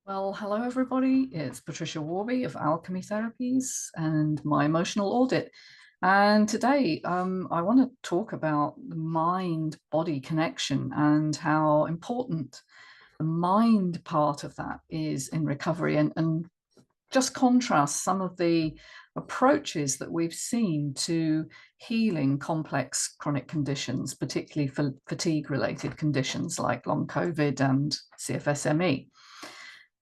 Well, hello everybody. It's Patricia Warby of Alchemy Therapies and my emotional audit. And today I want to talk about the mind-body connection and how important the mind part of that is in recovery and just contrast some of the approaches that we've seen to healing complex chronic conditions, particularly for fatigue-related conditions like long COVID and CFS-ME.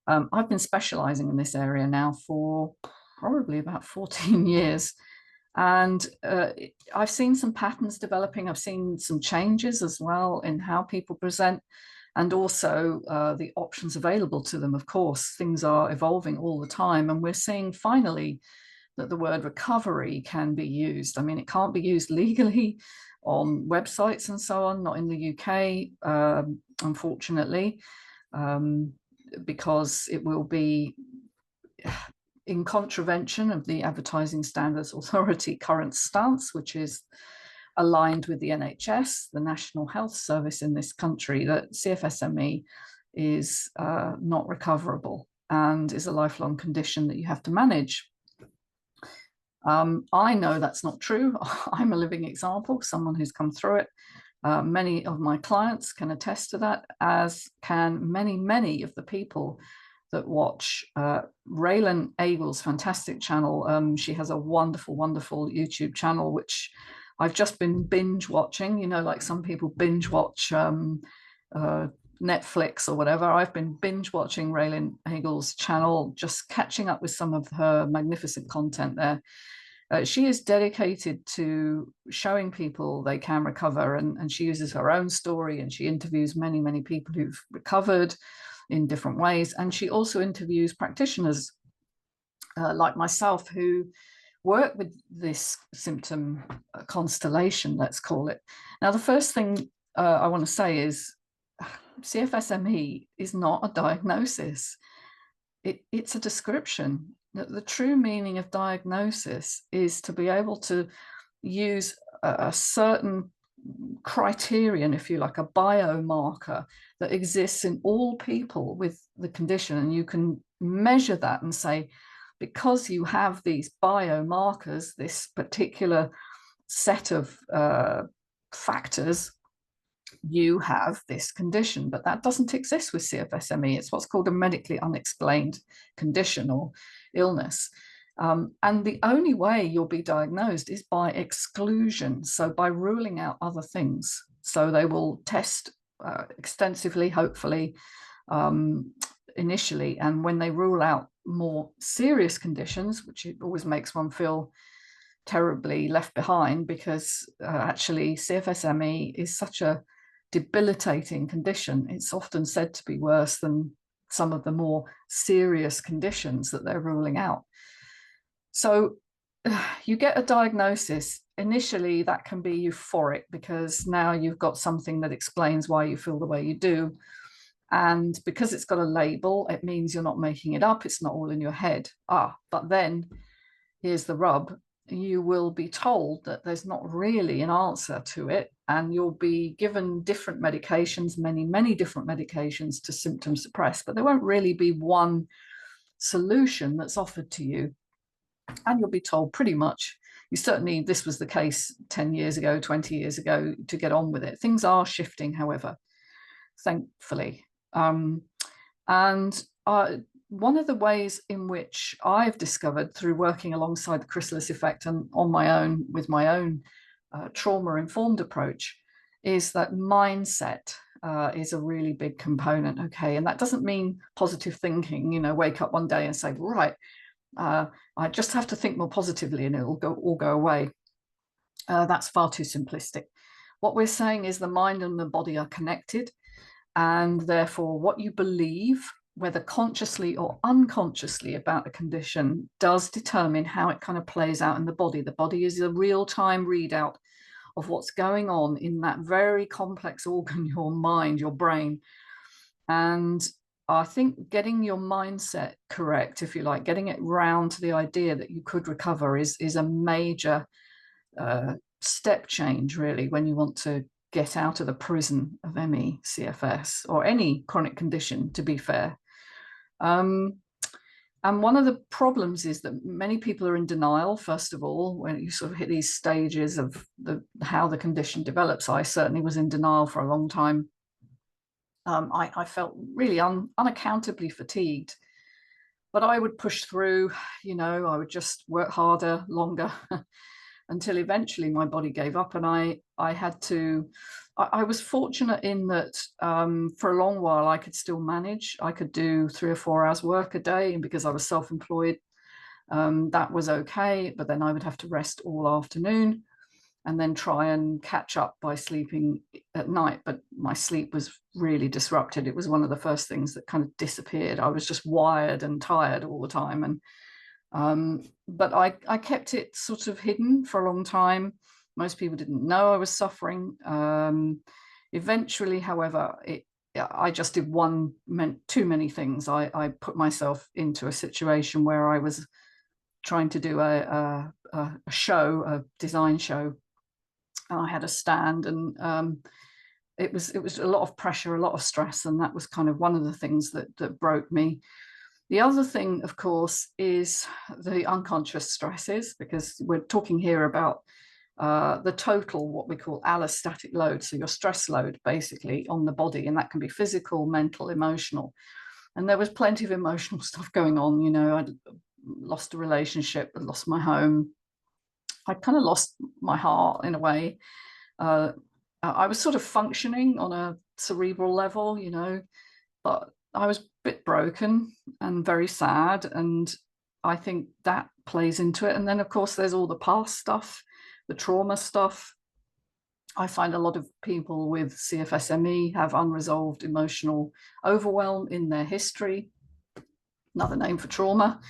I've been specializing in this area now for probably about 14 years. And I've seen some patterns developing. I've seen some changes as well in how people present and also the options available to them. Of course, things are evolving all the time. And we're seeing finally that the word recovery can be used. I mean, it can't be used legally on websites and so on, not in the UK, unfortunately. Because it will be in contravention of the Advertising Standards Authority current stance, which is aligned with the NHS, the National Health Service in this country, that CFS-ME is not recoverable and is a lifelong condition that you have to manage. I know that's not true. I'm a living example, someone who's come through it. Many of my clients can attest to that, as can many of the people that watch Raelan Agle's fantastic channel. She has a wonderful YouTube channel, which I've just been binge watching, you know, like some people binge watch Netflix or whatever. I've been binge watching Raelan Agle's channel, just catching up with some of her magnificent content there. She is dedicated to showing people they can recover, and she uses her own story, and she interviews many people who've recovered in different ways. And she also interviews practitioners like myself who work with this symptom constellation, let's call it. Now, the first thing I want to say is CFS-ME is not a diagnosis. It's a description. The true meaning of diagnosis is to be able to use a certain criterion, if you like, a biomarker that exists in all people with the condition. And you can measure that and say, because you have these biomarkers, this particular set of factors, you have this condition. But that doesn't exist with CFS-ME. It's what's called a medically unexplained condition or illness. And the only way you'll be diagnosed is by exclusion, so by ruling out other things. So they will test extensively, hopefully, initially. And when they rule out more serious conditions, which it always makes one feel terribly left behind, because actually CFS-ME is such a debilitating condition. It's often said to be worse than some of the more serious conditions that they're ruling out. So you get a diagnosis. Initially, that can be euphoric because now you've got something that explains why you feel the way you do. And because it's got a label, it means you're not making it up. It's not all in your head. But then here's the rub. You will be told that there's not really an answer to it, and you'll be given different medications, many different medications to symptom suppress, but there won't really be one solution that's offered to you. And you'll be told pretty much, certainly this was the case 10 years ago, 20 years ago, to get on with it. Things are shifting, however, thankfully. One of the ways in which I've discovered through working alongside the Chrysalis Effect and on my own, with my own trauma-informed approach, is that mindset is a really big component. Okay, and that doesn't mean positive thinking, you know, wake up one day and say, right, I just have to think more positively and it'll all go away. That's far too simplistic. What we're saying is the mind and the body are connected, and therefore what you believe, whether consciously or unconsciously, about a condition does determine how it kind of plays out in the body. The body is a real-time readout of what's going on in that very complex organ, your mind, your brain. And I think getting your mindset correct, if you like, getting it round to the idea that you could recover is a major step change, really, when you want to get out of the prison of ME, CFS, or any chronic condition, to be fair. And one of the problems is that many people are in denial, first of all, when you sort of hit these stages of how the condition develops. I certainly was in denial for a long time. I felt really unaccountably fatigued, but I would push through, I would just work harder, longer, until eventually my body gave up. And I was fortunate in that for a long while I could still manage. I could do 3 or 4 hours work a day, and because I was self-employed, that was okay. But then I would have to rest all afternoon and then try and catch up by sleeping at night. But my sleep was really disrupted. It was one of the first things that kind of disappeared. I was just wired and tired all the time. And but I kept it sort of hidden for a long time. Most people didn't know I was suffering. Eventually, however, I just did too many things. I put myself into a situation where I was trying to do a show, a design show, and I had a stand, and it was a lot of pressure, a lot of stress, and that was kind of one of the things that broke me. The other thing, of course, is the unconscious stresses, because we're talking here about the total, what we call allostatic load. So your stress load basically on the body, and that can be physical, mental, emotional. And there was plenty of emotional stuff going on. I'd lost a relationship, I lost my home. I kind of lost my heart in a way. I was sort of functioning on a cerebral level, but I was a bit broken and very sad. And I think that plays into it. And then, of course, there's all the past stuff, the trauma stuff. I find a lot of people with CFSME have unresolved emotional overwhelm in their history. Another name for trauma,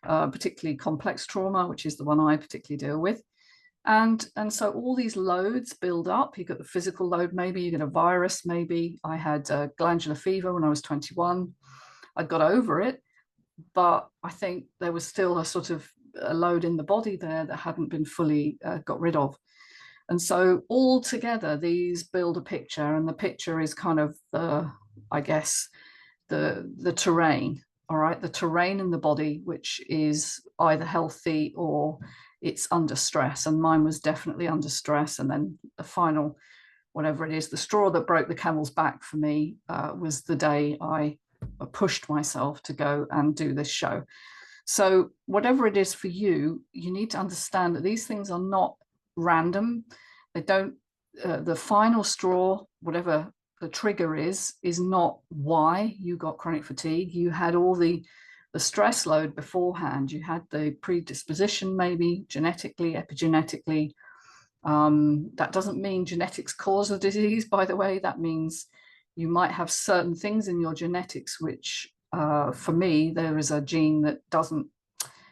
particularly complex trauma, which is the one I particularly deal with. And so all these loads build up. You got the physical load, maybe you get a virus, maybe I had glandular fever when I was 21. I got over it, but I think there was still a sort of a load in the body there that hadn't been fully got rid of. And so all together, these build a picture, and the picture is kind of I guess, the terrain. All right, the terrain in the body, which is either healthy or it's under stress. And mine was definitely under stress. And then the final, whatever it is, the straw that broke the camel's back for me was the day I pushed myself to go and do this show. So whatever it is for you, you need to understand that these things are not random. They don't, the final straw, whatever the trigger is not why you got chronic fatigue. You had all the stress load beforehand. You had the predisposition, maybe genetically, epigenetically. That doesn't mean genetics cause the disease, by the way. That means you might have certain things in your genetics, which for me, there is a gene that doesn't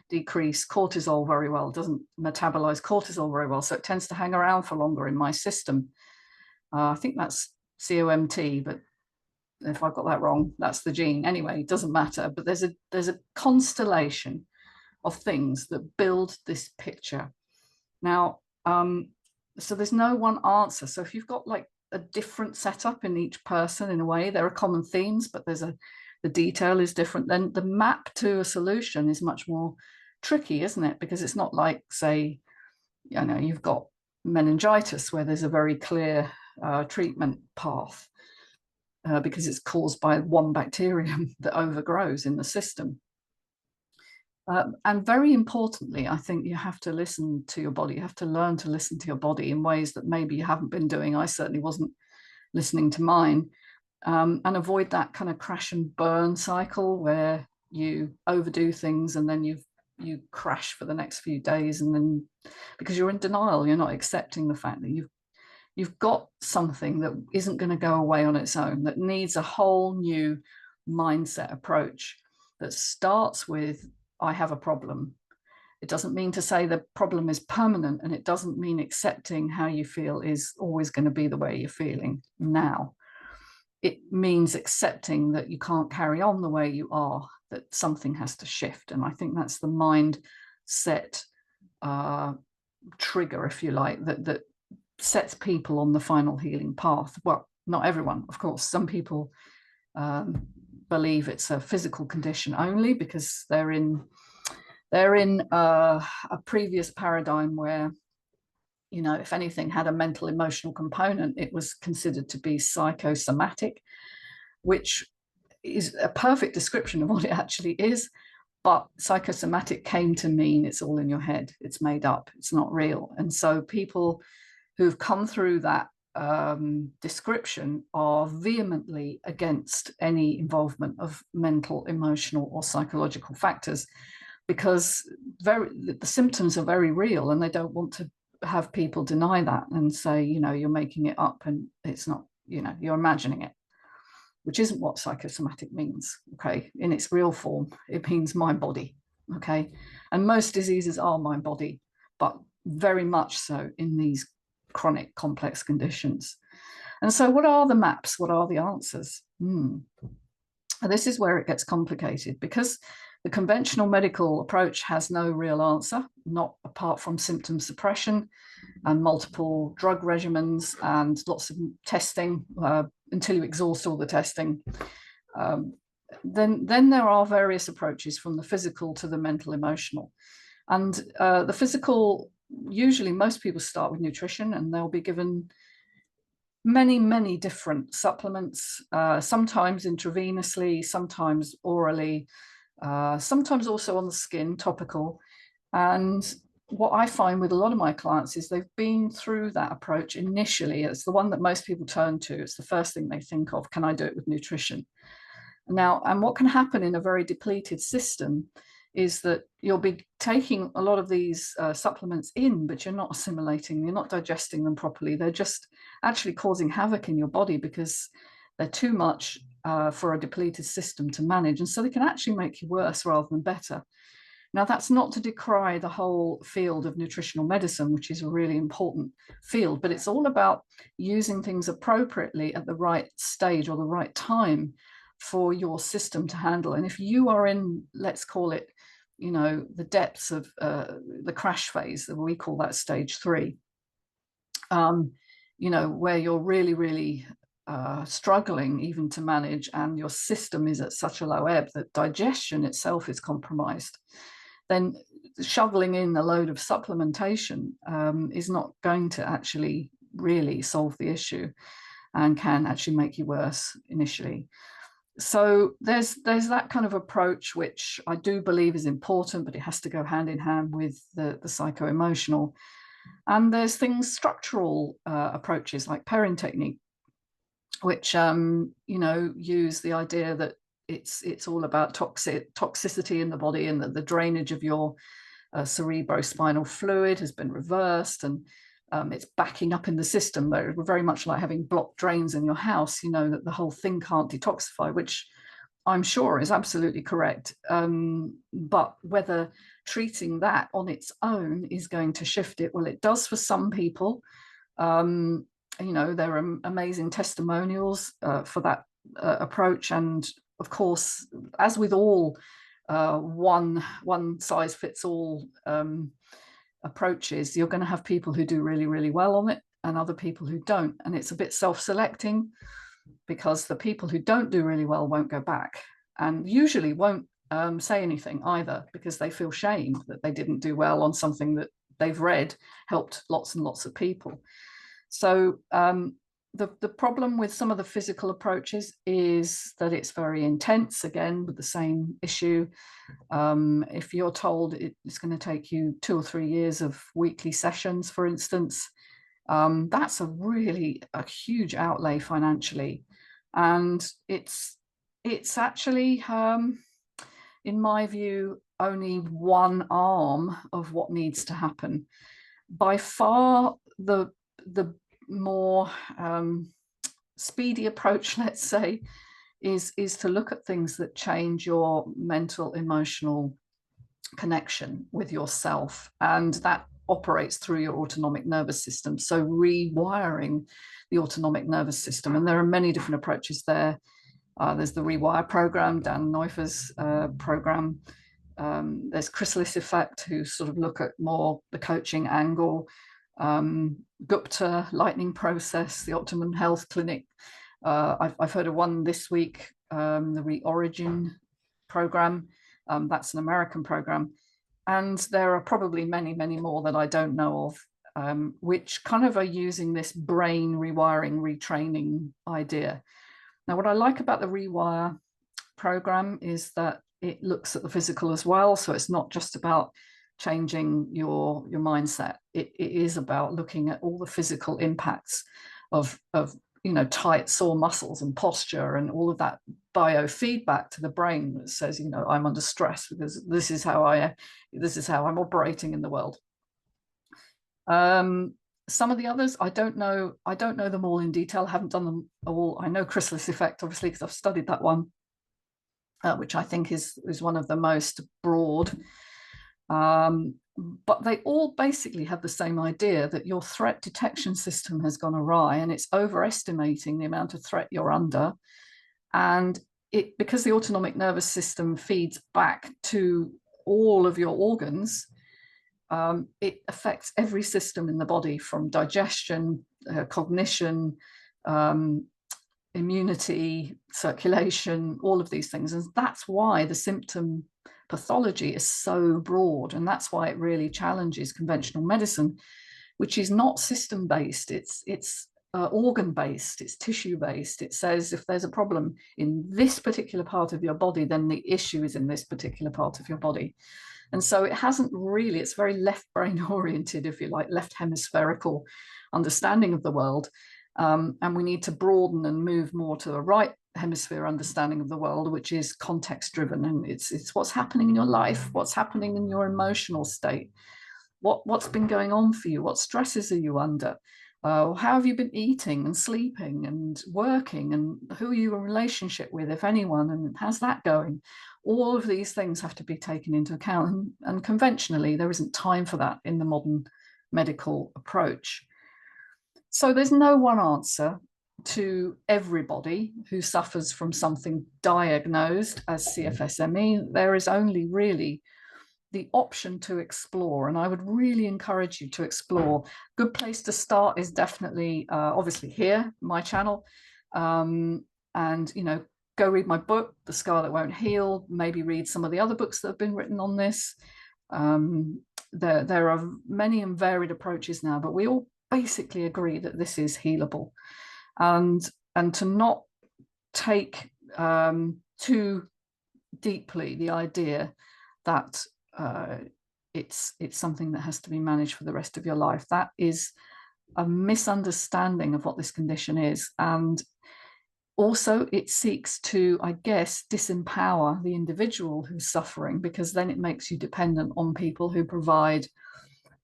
decrease cortisol very well, doesn't metabolize cortisol very well. So it tends to hang around for longer in my system. I think that's COMT, but if I've got that wrong, that's the gene. Anyway, it doesn't matter. But there's a constellation of things that build this picture. Now, so there's no one answer. So if you've got like a different setup in each person, in a way, there are common themes, but the detail is different. Then the map to a solution is much more tricky, isn't it? Because it's not like, say, you've got meningitis where there's a very clear treatment path because it's caused by one bacterium that overgrows in the system. And very importantly, I think you have to listen to your body. You have to learn to listen to your body in ways that maybe you haven't been doing. I certainly wasn't listening to mine. And avoid that kind of crash and burn cycle where you overdo things and then you crash for the next few days, and then because you're in denial, you're not accepting the fact that you've got something that isn't going to go away on its own, that needs a whole new mindset approach that starts with, I have a problem. It doesn't mean to say the problem is permanent, and it doesn't mean accepting how you feel is always going to be the way you're feeling now. It means accepting that you can't carry on the way you are, that something has to shift. And I think that's the mindset trigger, if you like, that sets people on the final healing path. Well, not everyone, of course. Some people believe it's a physical condition only, because they're in a previous paradigm where, you know, if anything had a mental emotional component, it was considered to be psychosomatic, which is a perfect description of what it actually is. But psychosomatic came to mean it's all in your head, it's made up, it's not real. And so people who've come through that description are vehemently against any involvement of mental, emotional, or psychological factors, because the symptoms are very real, and they don't want to have people deny that and say, you know, you're making it up and it's not, you know, you're imagining it, which isn't what psychosomatic means. Okay, in its real form, it means mind body. Okay, and most diseases are mind body, but very much so in these chronic complex conditions. And so what are the maps? What are the answers? And this is where it gets complicated, because the conventional medical approach has no real answer, not apart from symptom suppression and multiple drug regimens and lots of testing until you exhaust all the testing. Then there are various approaches, from the physical to the mental emotional. And the physical, usually most people start with nutrition, and they'll be given many different supplements, sometimes intravenously, sometimes orally, sometimes also on the skin, topical. And what I find with a lot of my clients is they've been through that approach initially. It's the one that most people turn to. It's the first thing they think of. Can I do it with nutrition? Now, and what can happen in a very depleted system is that you'll be taking a lot of these supplements in, but you're not assimilating, you're not digesting them properly. They're just actually causing havoc in your body because they're too much for a depleted system to manage. And so they can actually make you worse rather than better. Now, that's not to decry the whole field of nutritional medicine, which is a really important field, but it's all about using things appropriately at the right stage or the right time for your system to handle. And if you are in, let's call it, you know, the depths of the crash phase, we call that stage 3, you know, where you're really struggling even to manage, and your system is at such a low ebb that digestion itself is compromised, then shoveling in a load of supplementation is not going to actually really solve the issue, and can actually make you worse initially. So there's that kind of approach, which I do believe is important, but it has to go hand in hand with the psycho-emotional. And there's things, structural approaches like Perrin technique, which you know, use the idea that it's all about toxicity in the body, and that the drainage of your cerebrospinal fluid has been reversed, and it's backing up in the system. But we're very much like having blocked drains in your house, you know, that the whole thing can't detoxify, which I'm sure is absolutely correct. But whether treating that on its own is going to shift it, well, it does for some people. You know, there are amazing testimonials for that approach. And of course, as with all one size fits all approaches, you're going to have people who do really well on it and other people who don't. And it's a bit self-selecting, because the people who don't do really well won't go back, and usually won't say anything either, because they feel shame that they didn't do well on something that they've read helped lots and lots of people. So the problem with some of the physical approaches is that it's very intense, again, with the same issue. If you're told it's going to take you 2 or 3 years of weekly sessions, for instance, that's a huge outlay financially. And it's actually, in my view, only one arm of what needs to happen. By far, the more speedy approach, let's say, is to look at things that change your mental, emotional connection with yourself, and that operates through your autonomic nervous system. So rewiring the autonomic nervous system, and there are many different approaches there. There's the Rewire program, Dan Kneuffer's program. There's Chrysalis Effect, who sort of look at more the coaching angle. Gupta, lightning process, the Optimum Health Clinic. I've heard of one this week the Reorigin program. That's an American program. And there are probably many, many more that I don't know of, which kind of are using this brain rewiring, retraining idea. Now, what I like about the Rewire program is that it looks at the physical as well. So it's not just about changing your mindset. It is about looking at all the physical impacts of tight, sore muscles and posture and all of that biofeedback to the brain that says, I'm under stress because this is how I'm operating in the world. Some of the others, I don't know them all in detail. I haven't done them all. I know Chrysalis Effect, obviously, because I've studied that one, which I think is one of the most broad. But they all basically have the same idea that your threat detection system has gone awry and it's overestimating the amount of threat you're under. And because the autonomic nervous system feeds back to all of your organs, it affects every system in the body, from digestion, cognition, immunity, circulation, all of these things. And that's why the symptom pathology is so broad. And that's why it really challenges conventional medicine, which is not system-based. It's organ-based, it's tissue-based. It says if there's a problem in this particular part of your body, then the issue is in this particular part of your body. And so it hasn't really, it's very left brain oriented, if you like, left hemispherical understanding of the world. And we need to broaden and move more to the right hemisphere understanding of the world, which is context driven. And it's what's happening in your life, what's happening in your emotional state, what's been going on for you, what stresses are you under, how have you been eating and sleeping and working, and who are you in relationship with, if anyone, and how's that going? All of these things have to be taken into account. And conventionally, there isn't time for that in the modern medical approach. So there's no one answer to everybody who suffers from something diagnosed as CFS-ME. There is only really the option to explore, and I would really encourage you to explore. Good place to start is definitely, obviously here, my channel, and go read my book, The Scar That Won't Heal. Maybe read some of the other books that have been written on this. There are many and varied approaches now, but we all basically agree that this is healable, and to not take too deeply the idea that it's something that has to be managed for the rest of your life. That is a misunderstanding of what this condition is. And also it seeks to, I guess, disempower the individual who's suffering, because then it makes you dependent on people who provide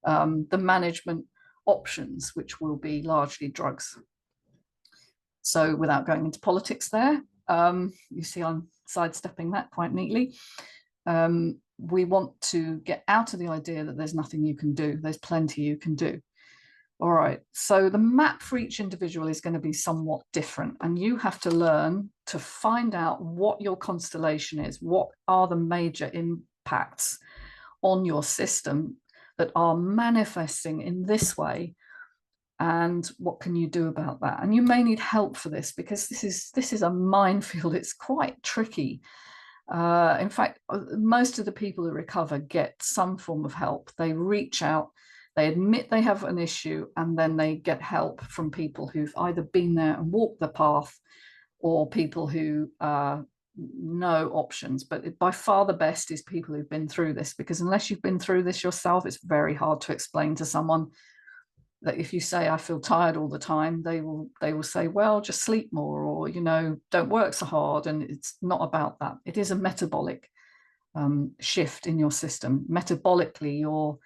the management options, which will be largely drugs. So without going into politics there, you see I'm sidestepping that quite neatly. We want to get out of the idea that there's nothing you can do. There's plenty you can do. All right, so the map for each individual is going to be somewhat different, and you have to learn to find out what your constellation is, what are the major impacts on your system that are manifesting in this way, and what can you do about that. And you may need help for this, because this is a minefield. It's quite tricky. In fact, most of the people who recover get some form of help. They reach out, they admit they have an issue, and then they get help from people who've either been there and walked the path, or people who know options. But by far the best is people who've been through this, because unless you've been through this yourself, it's very hard to explain to someone that if you say, I feel tired all the time, they will say, well, just sleep more, or, don't work so hard. And it's not about that. It is a metabolic shift in your system. Metabolically, your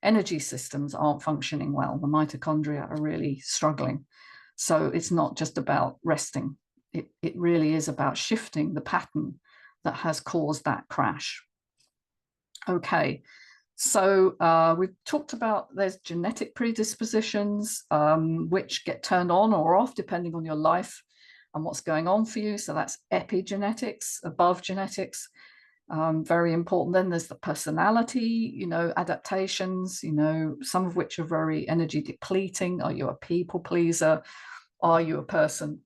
energy systems aren't functioning well. The mitochondria are really struggling. So it's not just about resting. It really is about shifting the pattern that has caused that crash. Okay. So we've talked about there's genetic predispositions, which get turned on or off depending on your life and what's going on for you. So that's epigenetics, above genetics, very important. Then there's the personality, adaptations, some of which are very energy depleting. Are you a people pleaser? Are you a person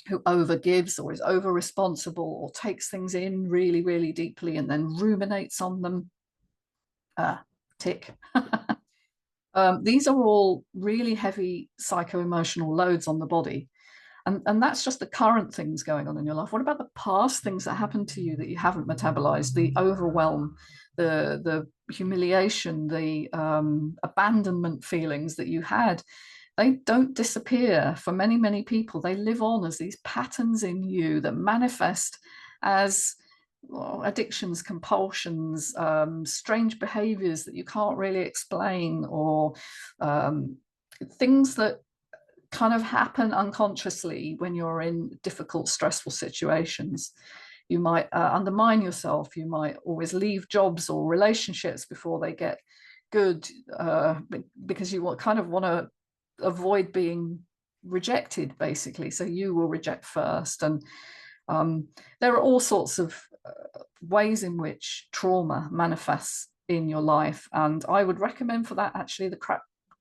who overgives or is over responsible or takes things in really, really deeply and then ruminates on them. Tick. These are all really heavy psycho-emotional loads on the body. And that's just the current things going on in your life. What about the past things that happened to you that you haven't metabolized? The overwhelm, the humiliation, the abandonment feelings that you had. They don't disappear for many, many people. They live on as these patterns in you that manifest as addictions, compulsions, strange behaviors that you can't really explain, or things that kind of happen unconsciously when you're in difficult, stressful situations. You might undermine yourself. You might always leave jobs or relationships before they get good, because you kind of want to avoid being rejected, basically. So you will reject first. And there are all sorts of ways in which trauma manifests in your life. And I would recommend for that, actually, the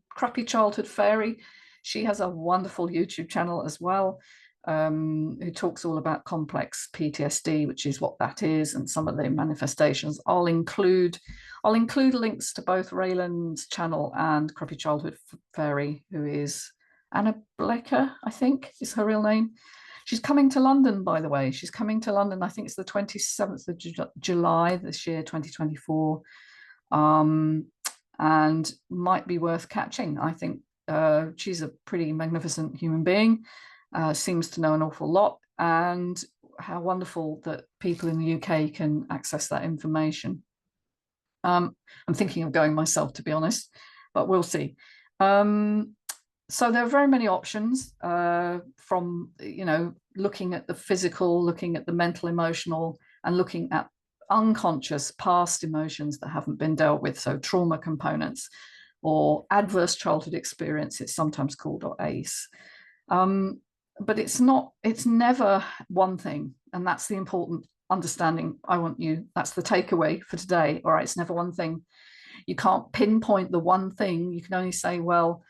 Crappy Childhood Fairy. She has a wonderful YouTube channel as well, who talks all about complex PTSD, which is what that is, and some of the manifestations. I'll include links to both Raelan's channel and Crappy Childhood Fairy, who is Anna Blecker, I think is her real name. She's coming to London, by the way. She's coming to London, I think it's the 27th of July this year, 2024. And might be worth catching. I think she's a pretty magnificent human being, seems to know an awful lot, and how wonderful that people in the UK can access that information. I'm thinking of going myself, to be honest, but we'll see. So there are very many options, from, looking at the physical, looking at the mental, emotional, and looking at unconscious past emotions that haven't been dealt with, so trauma components or adverse childhood experience, it's sometimes called, or ACE. But it's never one thing, and that's the important understanding that's the takeaway for today. All right, it's never one thing. You can't pinpoint the one thing. You can only say, well,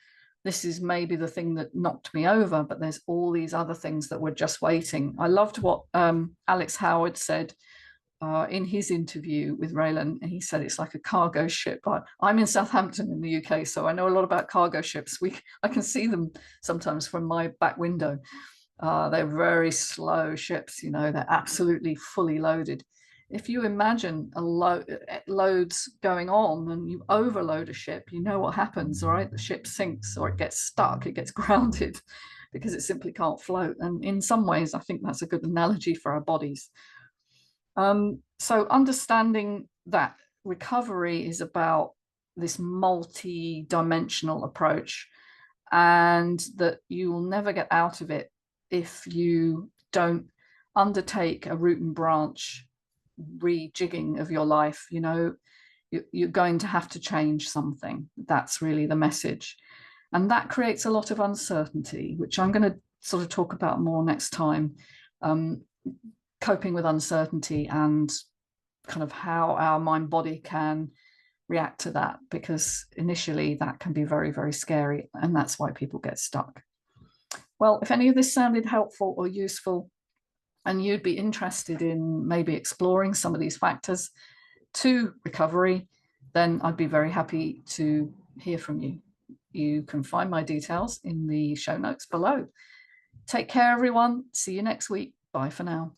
this is maybe the thing that knocked me over, but there's all these other things that were just waiting. I loved what Alex Howard said in his interview with Raelan, and he said it's like a cargo ship. I'm in Southampton in the UK, so I know a lot about cargo ships. I can see them sometimes from my back window. They're very slow ships, they're absolutely fully loaded. If you imagine loads going on and you overload a ship, you know what happens, all right? The ship sinks, or it gets stuck, it gets grounded, because it simply can't float. And in some ways, I think that's a good analogy for our bodies. So understanding that recovery is about this multi-dimensional approach, and that you will never get out of it if you don't undertake a root and branch rejigging of your life. You're going to have to change something. That's really the message. And that creates a lot of uncertainty, which I'm going to sort of talk about more next time. Coping with uncertainty and kind of how our mind body can react to that, because initially that can be very, very scary, and that's why people get stuck. Well, if any of this sounded helpful or useful, and you'd be interested in maybe exploring some of these factors to recovery, then I'd be very happy to hear from you. You can find my details in the show notes below. Take care, everyone. See you next week. Bye for now.